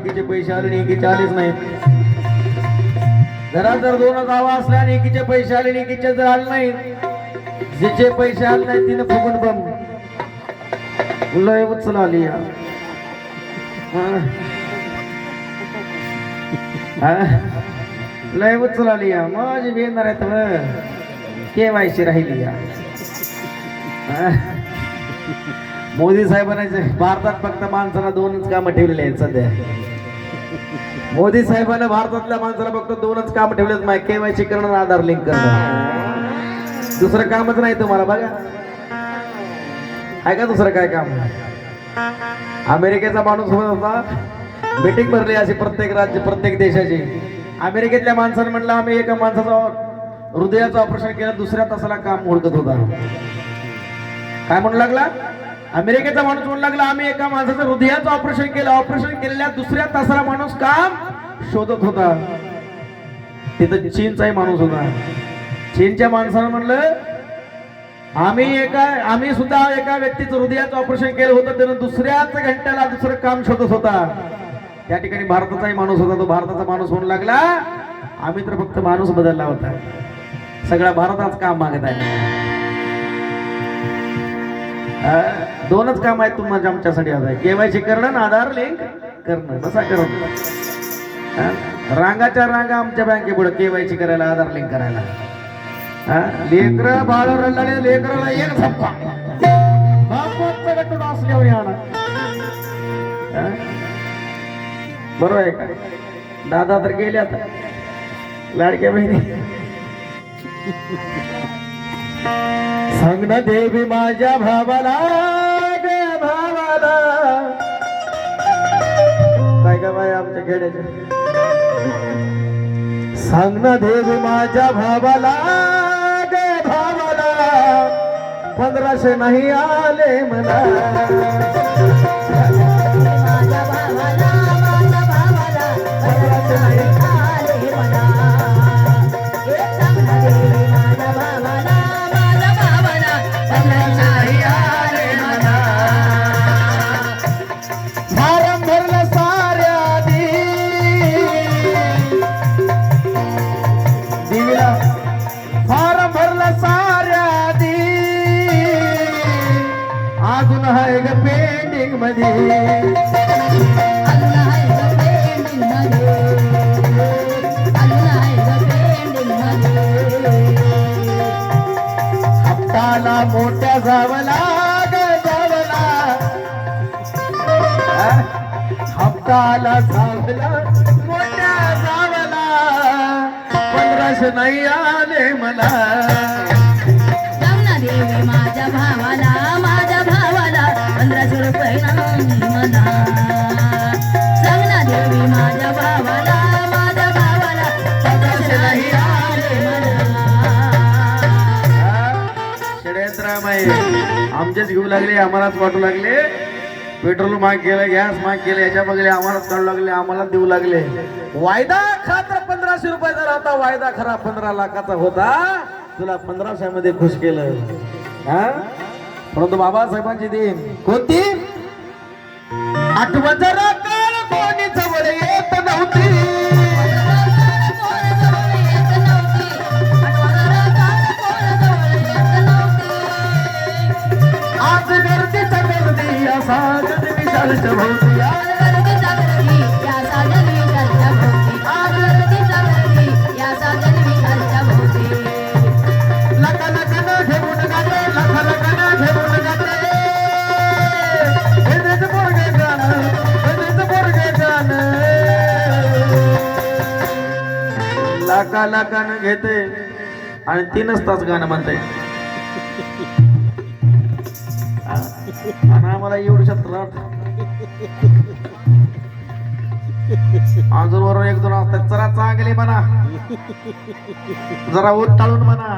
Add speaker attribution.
Speaker 1: एकीचे पैसे आले आणि एकीचे आलेच नाही. घरात जर दोन गावा असल्या आणि एकीचे पैसे आले आणि एकीचे जर आले नाही, जिचे पैसे आले नाही तिने फुगून बम लय उचल आली या. लय उचल आली या. माझी बेणार आहेत केवायसी राहिली या. मोदी साहेबांचे भारतात फक्त माणसाला दोनच कामं ठेवलेली आहेत सध्या. मोदी साहेबांना भारतातल्या माणसाला फक्त दोनच काम ठेवलेत, माय केवायसी करणं, आधार लिंक करणं. दुसरं कामच नाही तुम्हाला. बघा आहे का दुसरं काय काम? अमेरिकेचा माणूस होता, मीटिंग भरली अशी प्रत्येक राज्य प्रत्येक देशाची. अमेरिकेतल्या माणसाने म्हटलं आम्ही एका माणसाचं हृदयाचं ऑपरेशन केलं, दुसऱ्या तासाला काम हुडकत होता. काय म्हणू लागला? अमेरिकेचा माणूस म्हणू लागला आम्ही एका माणसाचं हृदयाचं ऑपरेशन केलं, ऑपरेशन केलेल्या दुसऱ्या तासाला माणूस काम शोधत होता. तिथं चीनचाही माणूस होता. चीनच्या माणसानं म्हणलं आम्ही सुद्धा एका व्यक्तीचं हृदयाचं ऑपरेशन केलं होतं, त्यानं दुसऱ्याच घंट्याला दुसरं काम शोधत होता. त्या ठिकाणी भारताचाही माणूस होता. तो भारताचा माणूस म्हणू लागला आम्ही तर फक्त माणूस बदलला होता, सगळा भारताच काम मागत आहे. दोनच काम आहेत तुम्हाला आमच्यासाठी. आता केवायसी करणं, आधार लिंक करणं. कसा करणं? रांगाच्या रांगा आमच्या बँकेपुढे केवायसी करायला, आधार लिंक करायला. लेकर बाळ रडले, लेकराला एक झप्पा बापाचा गट्टू असल्यावर आणा. बरोबर आहे का? दादा तर गेले आता लाडक्या बहिणी. सांग ना देवी माझ्या भावाला, भावाला काय का बाय आमच्या खेड्याचे. सांग ना देवी माझ्या भावाला, भावाला 1500 नाही आले मला. माझ्या भावाला, माझ्या भावाला 1500 नाही आले मला. सांग ना देवी माझ्या भावाला, माझ्या भावाला 1500 नाही आले मला. फारम भरलं साऱ्या देवीला, फारम भरलं साऱ्या अजून आहे ग पेंडिंग मध्ये. अजून आहे ग पेंडिंग मध्ये, अजून आहे ग पेंडिंग मध्ये. हप्ताला मोठ्या जावला ग जावला, हप्ताला जावला मोठ्या जावला 1500 नाही आले मला. देवी माझ्या भावाला, माझ्या भावाला 1500 रुपये नाही मला. सांग ना देवी माझ्या भावाला, माझ्या भावाला 1500 नाही आले मला. षड्यंत्रमाई आमचेच घेऊ लागले, आम्हालाच वाटू लागले. पेट्रोल महाग केलं, गॅस महाग केलं, याच्या बघले आम्हालाच काढू लागले, आम्हाला देऊ लागले. वायदा खातर 1500 रुपयाचा होता, वायदा खरा 15 लाखाचा होता. तुला 1500 मध्ये खुश केलं. परंतु बाबासाहेबांची देण कोणती? आठवण जरा काळ कोणी जवळ येत नव्हती. आज गर्दीच्या गर्दी असा जग विशालच्या भोवती. लाका लाकानं घेते आणि 3च तास गाणं म्हणताय. आणि आम्हाला एवढं शब्द आजूवर 1-2 असतात. जरा चांगले म्हणा, जरा ओट टाळून म्हणा.